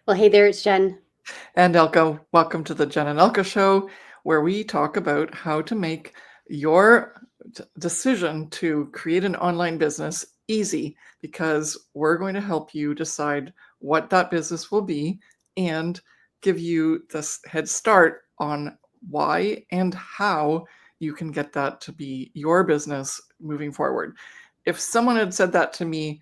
Well, hey there, it's Jen. And Elke, welcome to the Jen and Elke show, where we talk about how to make your decision to create an online business easy, because we're going to help you decide what that business will be and give you this head start on why and how you can get that to be your business moving forward. If someone had said that to me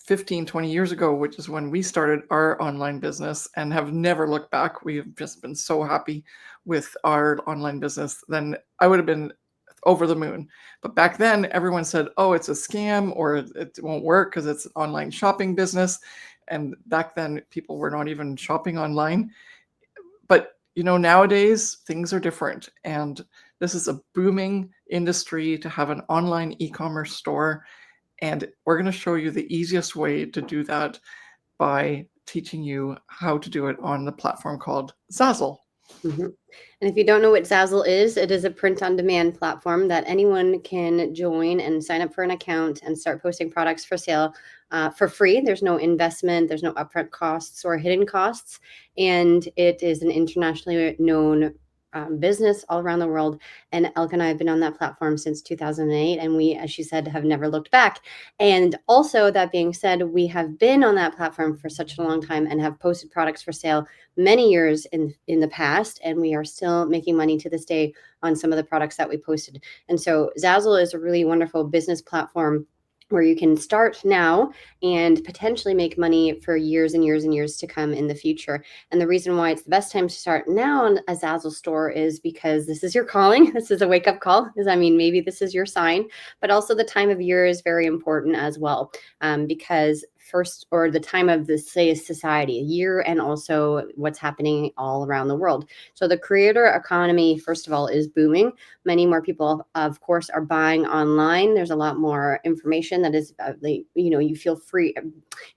15, 20 years ago, which is when we started our online business and have never looked back, we've just been so happy with our online business, then I would have been over the moon. But back then, everyone said, oh, it's a scam or it won't work because it's an online shopping business. And back then, people were not even shopping online. But nowadays things are different, and this is a booming industry to have an online e-commerce store, and we're going to show you the easiest way to do that by teaching you how to do it on the platform called Zazzle. Mhm. And if you don't know what Zazzle is, it is a print-on-demand platform that anyone can join and sign up for an account and start posting products for sale for free. There's no investment, there's no upfront costs or hidden costs, and it is an internationally known business all around the world. And Elke and I have been on that platform since 2008, and we, as she said, have never looked back. And also, that being said, we have been on that platform for such a long time and have posted products for sale many years in the past, and we are still making money to this day on some of the products that we posted. And so Zazzle is a really wonderful business platform where you can start now and potentially make money for years and years and years to come in the future. And the reason why it's the best time to start now on a Zazzle store is because this is your calling. This is a wake-up call. Maybe this is your sign, but also the time of year is very important as well, because first, or the time of the society, year, and also what's happening all around the world. So the creator economy, first of all, is booming. Many more people, of course, are buying online. There's a lot more information that is, you feel free,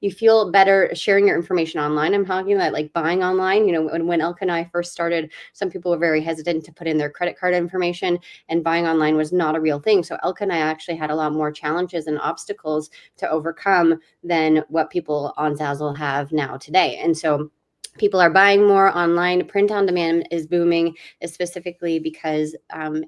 you feel better sharing your information online. I'm talking about like buying online. When Elke and I first started, some people were very hesitant to put in their credit card information, and buying online was not a real thing. So Elke and I actually had a lot more challenges and obstacles to overcome than what people on Zazzle have now today. And so people are buying more online. Print on demand is booming, specifically because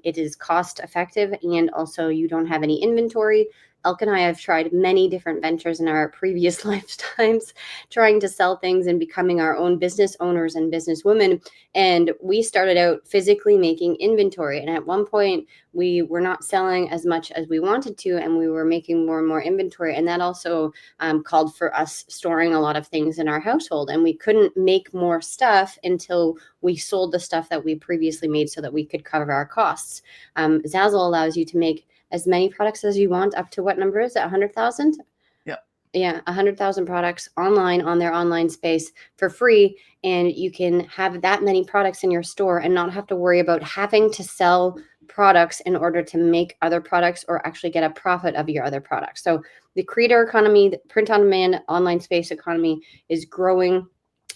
it is cost effective, and also you don't have any inventory. Elke and I have tried many different ventures in our previous lifetimes, trying to sell things and becoming our own business owners and business women. And we started out physically making inventory. And at one point, we were not selling as much as we wanted to, and we were making more and more inventory. And that also called for us storing a lot of things in our household. And we couldn't make more stuff until we sold the stuff that we previously made so that we could cover our costs. Zazzle allows you to make as many products as you want, up to what number is it? 100,000? Yeah. Yeah, 100,000 products online on their online space for free. And you can have that many products in your store and not have to worry about having to sell products in order to make other products or actually get a profit of your other products. So the creator economy, the print on demand online space economy is growing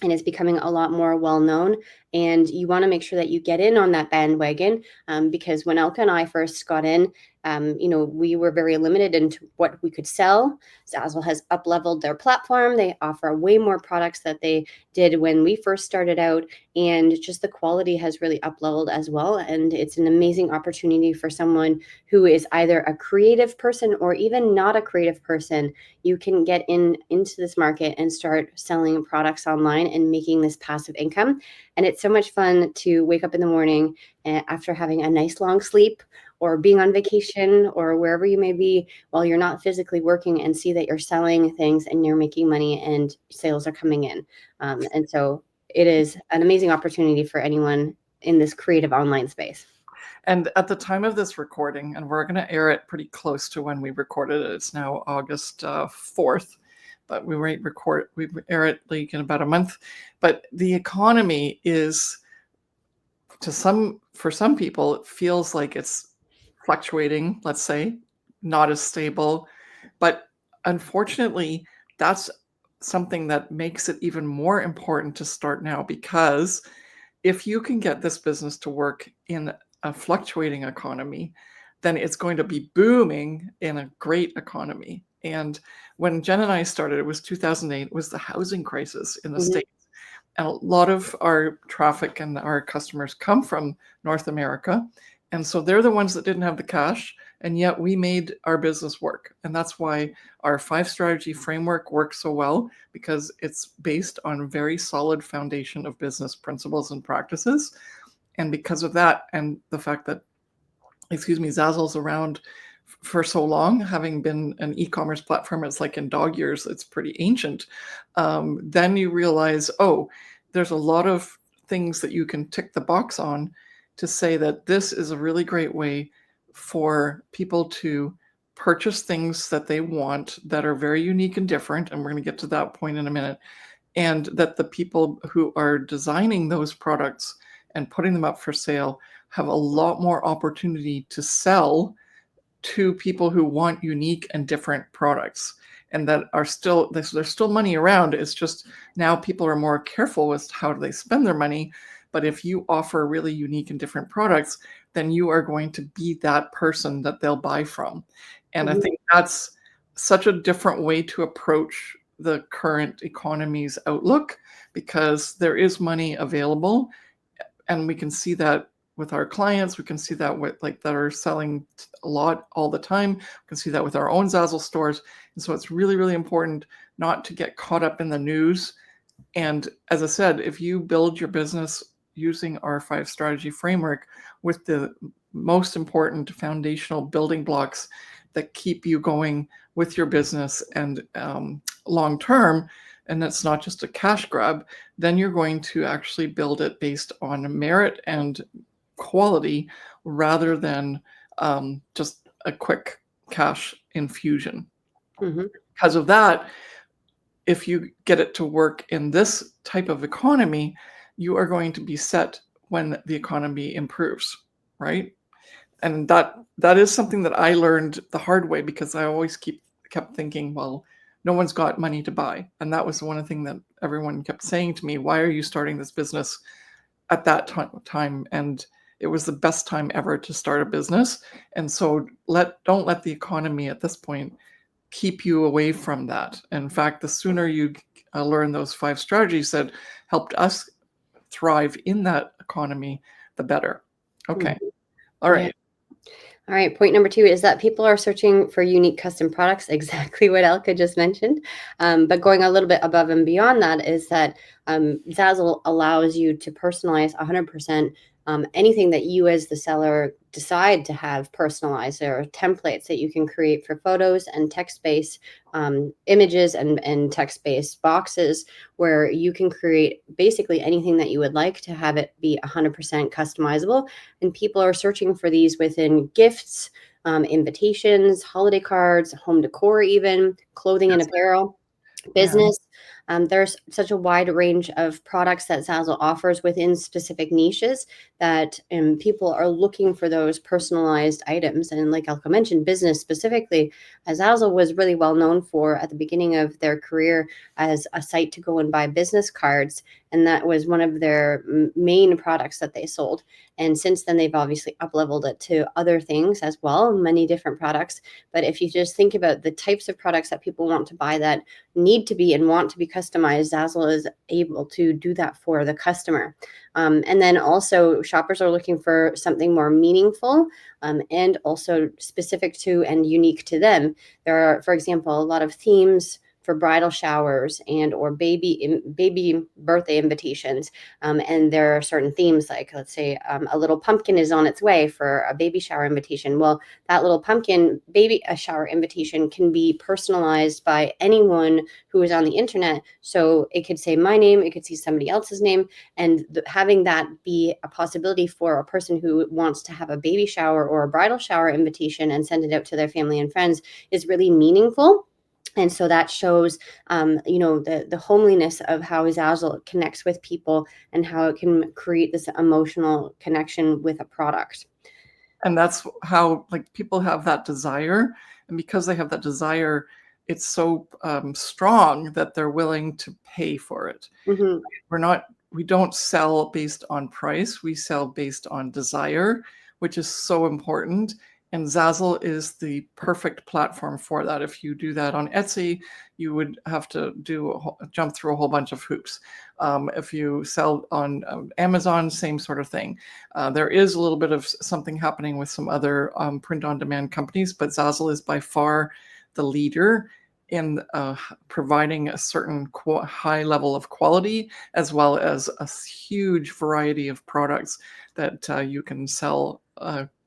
and it's becoming a lot more well known. And you want to make sure that you get in on that bandwagon, because when Elke and I first got in, we were very limited into what we could sell. Zazzle has up-leveled their platform. They offer way more products that they did when we first started out, and just the quality has really up-leveled as well. And it's an amazing opportunity for someone who is either a creative person or even not a creative person. You can get into this market and start selling products online and making this passive income. And it's so much fun to wake up in the morning after having a nice long sleep, or being on vacation, or wherever you may be while you're not physically working, and see that you're selling things and you're making money and sales are coming in. And so it is an amazing opportunity for anyone in this creative online space. And at the time of this recording, and we're going to air it pretty close to when we recorded it, it's now August 4th, but we air it like in about a month. But the economy is, for some people, it feels like it's fluctuating, let's say, not as stable. But unfortunately, that's something that makes it even more important to start now, because if you can get this business to work in a fluctuating economy, then it's going to be booming in a great economy. And when Jen and I started, it was 2008, it was the housing crisis in the Mhm. States. And a lot of our traffic and our customers come from North America. And so they're the ones that didn't have the cash. And yet we made our business work. And that's why our 5 strategy framework works so well, because it's based on a very solid foundation of business principles and practices. And because of that, and the fact that, Zazzle's around for so long, having been an e-commerce platform, it's like in dog years, it's pretty ancient. Then you realize, oh, there's a lot of things that you can tick the box on to say that this is a really great way for people to purchase things that they want that are very unique and different. And we're going to get to that point in a minute. And that the people who are designing those products and putting them up for sale have a lot more opportunity to sell to people who want unique and different products, and that are still, there's still money around. It's just now people are more careful with how do they spend their money. But if you offer really unique and different products, then you are going to be that person that they'll buy from. And I think that's such a different way to approach the current economy's outlook, because there is money available. And we can see that with our clients. We can see that with that are selling a lot all the time. We can see that with our own Zazzle stores. And so it's really, really important not to get caught up in the news. And as I said, if you build your business using our 5 strategy framework with the most important foundational building blocks that keep you going with your business and long term, and that's not just a cash grab, then you're going to actually build it based on merit and quality rather than just a quick cash infusion. Because of that, if you get it to work in this type of economy, you are going to be set when the economy improves, right? And that is something that I learned the hard way, because I always kept thinking, well, no one's got money to buy. And that was one thing that everyone kept saying to me, why are you starting this business at that time? And it was the best time ever to start a business. And so don't let the economy at this point keep you away from that. In fact, the sooner you learn those 5 strategies that helped us thrive in that economy, the better. Okay. All right. All right, point number 2 is that people are searching for unique custom products, exactly what Elke just mentioned. But going a little bit above and beyond that is that Zazzle allows you to personalize 100% anything that you as the seller decide to have personalized. There are templates that you can create for photos and text-based images and text-based boxes, where you can create basically anything that you would like to have it be 100% customizable. And people are searching for these within gifts, invitations, holiday cards, home decor, even clothing and apparel, business. There's such a wide range of products that Zazzle offers within specific niches that people are looking for those personalized items. And like Elke mentioned, business specifically, Zazzle was really well known for at the beginning of their career as a site to go and buy business cards. And that was one of their main products that they sold. And since then, they've obviously up-leveled it to other things as well, many different products. But if you just think about the types of products that people want to buy that need to be and want to be customized, Zazzle is able to do that for the customer. And then also shoppers are looking for something more meaningful and also specific to and unique to them. There are, for example, a lot of themes for bridal showers and or baby birthday invitations. And there are certain themes, like let's say a little pumpkin is on its way for a baby shower invitation. Well, that little pumpkin baby shower invitation can be personalized by anyone who is on the internet. So it could say my name, it could see somebody else's name, and having that be a possibility for a person who wants to have a baby shower or a bridal shower invitation and send it out to their family and friends is really meaningful. And so that shows, the homeliness of how Zazzle connects with people and how it can create this emotional connection with a product. And that's how people have that desire. And because they have that desire, it's so strong that they're willing to pay for it. We don't sell based on price. We sell based on desire, which is so important. And Zazzle is the perfect platform for that. If you do that on Etsy, you would have to jump through a whole bunch of hoops. If you sell on Amazon, same sort of thing. There is a little bit of something happening with some other print-on-demand companies, but Zazzle is by far the leader in providing a certain high level of quality, as well as a huge variety of products that you can sell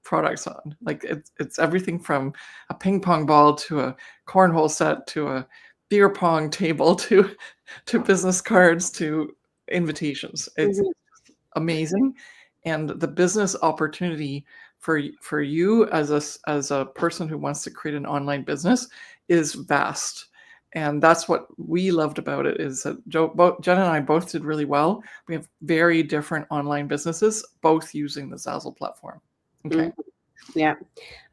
products on. Like it's everything from a ping pong ball to a cornhole set to a beer pong table to business cards to invitations. It's Mhm. amazing, and the business opportunity for you as a person who wants to create an online business is vast. And that's what we loved about it, is that Jen and I both did really well. We have very different online businesses, both using the Zazzle platform. Okay. Mhm. Yeah.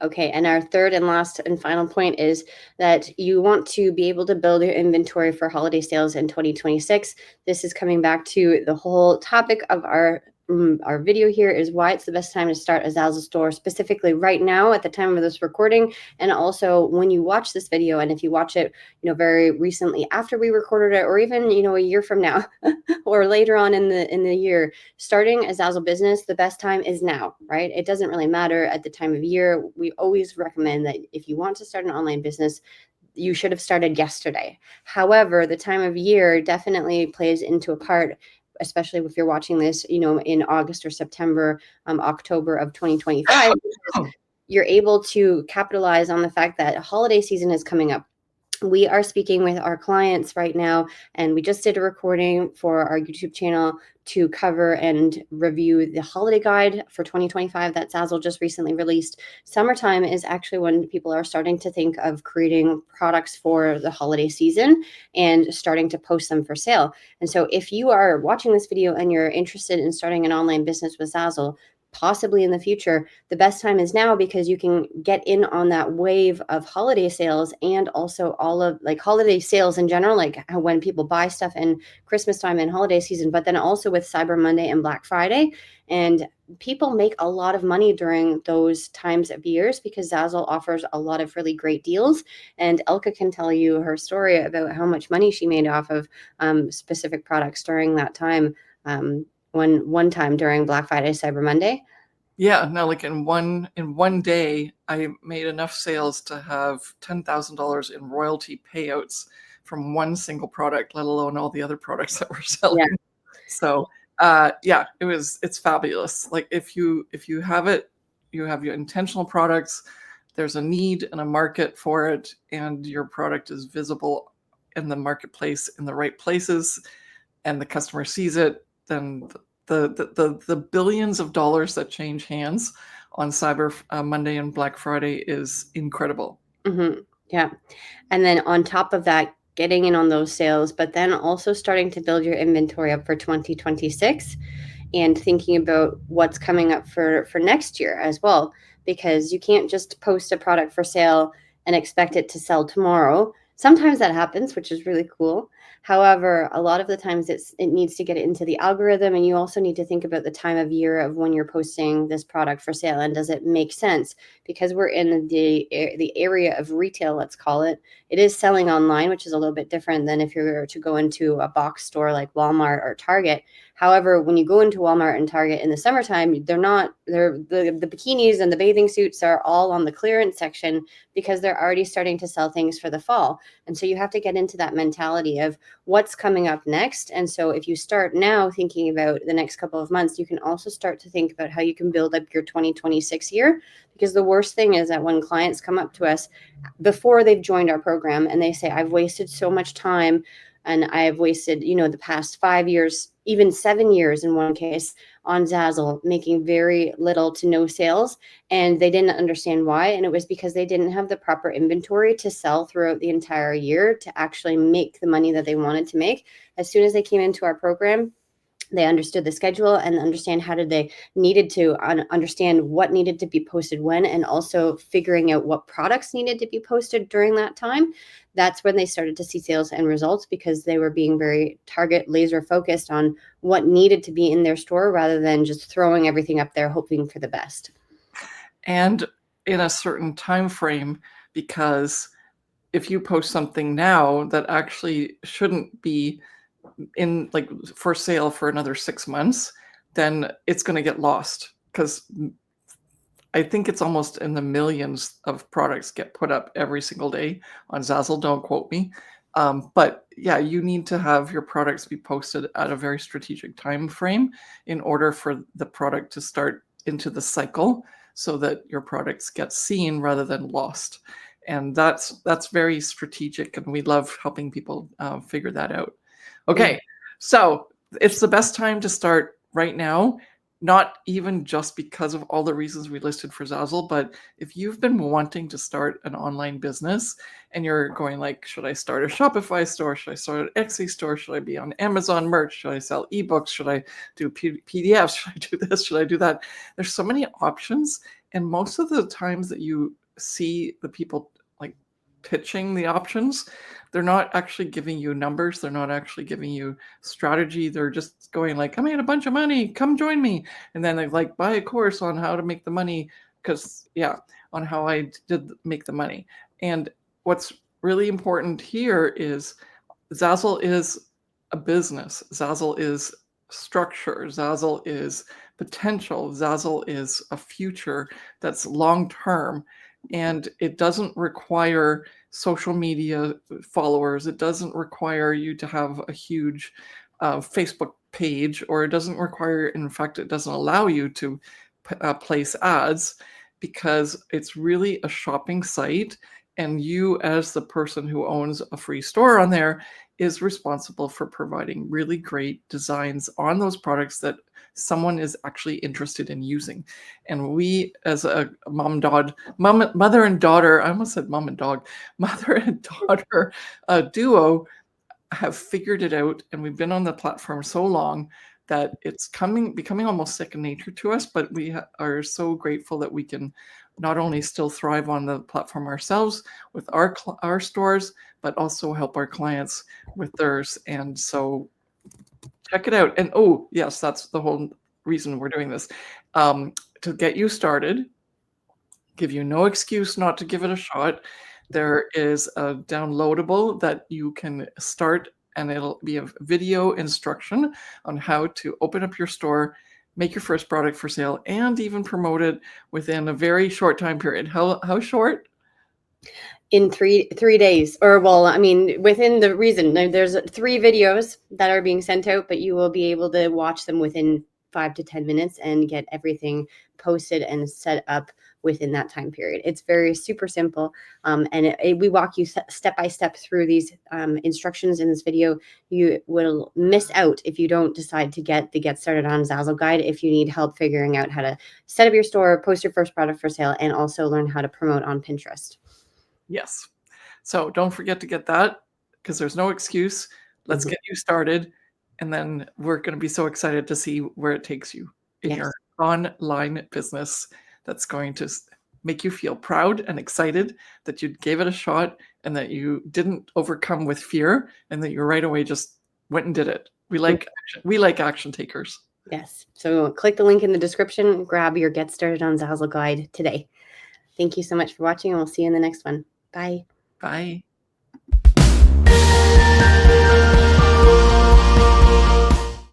Okay. And our third and last and final point is that you want to be able to build your inventory for holiday sales in 2026. This is coming back to the whole topic of our video here, is why it's the best time to start a Zazzle store, specifically right now at the time of this recording. And also when you watch this video, and if you watch it, very recently after we recorded it, or even, a year from now or later on in the year, starting a Zazzle business, the best time is now, right? It doesn't really matter at the time of year. We always recommend that if you want to start an online business, you should have started yesterday. However, the time of year definitely plays into a part, especially if you're watching this, in August or September, October of 2025, because you're able to capitalize on the fact that holiday season is coming up. We are speaking with our clients right now, and we just did a recording for our YouTube channel to cover and review the holiday guide for 2025 that Zazzle just recently released. Summertime is actually when people are starting to think of creating products for the holiday season and starting to post them for sale. And so if you are watching this video and you're interested in starting an online business with Zazzle, possibly in the future, the best time is now, because you can get in on that wave of holiday sales, and also all of holiday sales in general, like when people buy stuff in Christmas time and holiday season, but then also with Cyber Monday and Black Friday. And people make a lot of money during those times of years because Zazzle offers a lot of really great deals. And Elke can tell you her story about how much money she made off of specific products during that time. One time during Black Friday, Cyber Monday. Yeah, no, like in one day, I made enough sales to have $10,000 in royalty payouts from one single product, let alone all the other products that we're selling. Yeah. So, yeah, it's fabulous. Like if you have it, you have your intentional products, there's a need and a market for it, and your product is visible in the marketplace in the right places, and the customer sees it, then the billions of dollars that change hands on Cyber Monday and Black Friday is incredible. Mm-hmm. Yeah. And then on top of that, getting in on those sales, but then also starting to build your inventory up for 2026, and thinking about what's coming up for next year as well, because you can't just post a product for sale and expect it to sell tomorrow. Sometimes that happens, which is really cool. However, a lot of the times it needs to get into the algorithm, and you also need to think about the time of year of when you're posting this product for sale, and does it make sense? Because we're in the area of retail, let's call it. It is selling online, which is a little bit different than if you were to go into a box store like Walmart or Target. However, when you go into Walmart and Target in the summertime, the bikinis and the bathing suits are all on the clearance section, because they're already starting to sell things for the fall. And so you have to get into that mentality of what's coming up next. And so if you start now thinking about the next couple of months, you can also start to think about how you can build up your 2026 year. Because the worst thing is that when clients come up to us before they've joined our program and they say, I've wasted so much time, and I've wasted, the past 5 years, even 7 years in one case, on Zazzle, making very little to no sales. And they didn't understand why. And it was because they didn't have the proper inventory to sell throughout the entire year to actually make the money that they wanted to make. As soon as they came into our program, they understood the schedule and understand how did they needed to understand what needed to be posted when, and also figuring out what products needed to be posted during that time. That's when they started to see sales and results, because they were being very target laser focused on what needed to be in their store, rather than just throwing everything up there hoping for the best. And in a certain time frame, because if you post something now that actually shouldn't be in like for sale for another 6 months, then it's going to get lost, because I think it's almost in the millions of products get put up every single day on Zazzle. Don't quote me. But yeah, you need to have your products be posted at a very strategic time frame in order for the product to start into the cycle, so that your products get seen rather than lost. And that's very strategic, and we love helping people figure that out. Okay, so it's the best time to start right now, not even just because of all the reasons we listed for Zazzle, but if you've been wanting to start an online business and you're going like, should I start a Shopify store? Should I start an Etsy store? Should I be on Amazon merch? Should I sell ebooks? Should I do PDFs? Should I do this? Should I do that? There's so many options. And most of the times that you see the people like pitching the options, they're not actually giving you numbers. They're not actually giving you strategy. They're just going like, I made a bunch of money, come join me. And then they like buy a course on how to make the money, because on how I did make the money. And what's really important here is Zazzle is a business. Zazzle is structure. Zazzle is potential. Zazzle is a future that's long term, and it doesn't require social media followers. It doesn't require you to have a huge Facebook page, or it doesn't require, in fact, it doesn't allow you to place ads, because it's really a shopping site. And you, as the person who owns a free store on there, is responsible for providing really great designs on those products that someone is actually interested in using. And we, as a mother and daughter, I almost said mom and dog, mother and daughter duo, have figured it out, and we've been on the platform so long that it's becoming almost second nature to us. But we are so grateful that we can not only still thrive on the platform ourselves with our stores, but also help our clients with theirs. And so check it out. And oh yes, that's the whole reason we're doing this, to get you started, give you no excuse not to give it a shot. There is a downloadable that you can start, and it'll be a video instruction on how to open up your store, make your first product for sale, and even promote it within a very short time period. How short? In 3 days, or well, I mean, within the reason. There's 3 videos that are being sent out, but you will be able to watch them within 5 to 10 minutes and get everything posted and set up within that time period. It's very super simple. And we walk you step by step through these instructions in this video. You will miss out if you don't decide to get the Get Started on Zazzle guide, if you need help figuring out how to set up your store, post your first product for sale, and also learn how to promote on Pinterest. Yes. So don't forget to get that, because there's no excuse. Let's get you started. And then we're going to be so excited to see where it takes you in your online business. That's going to make you feel proud and excited that you gave it a shot, and that you didn't overcome with fear, and that you right away just went and did it. We like action takers. Yes. So click the link in the description, grab your Get Started on Zazzle guide today. Thank you so much for watching, and we'll see you in the next one. Bye. Bye.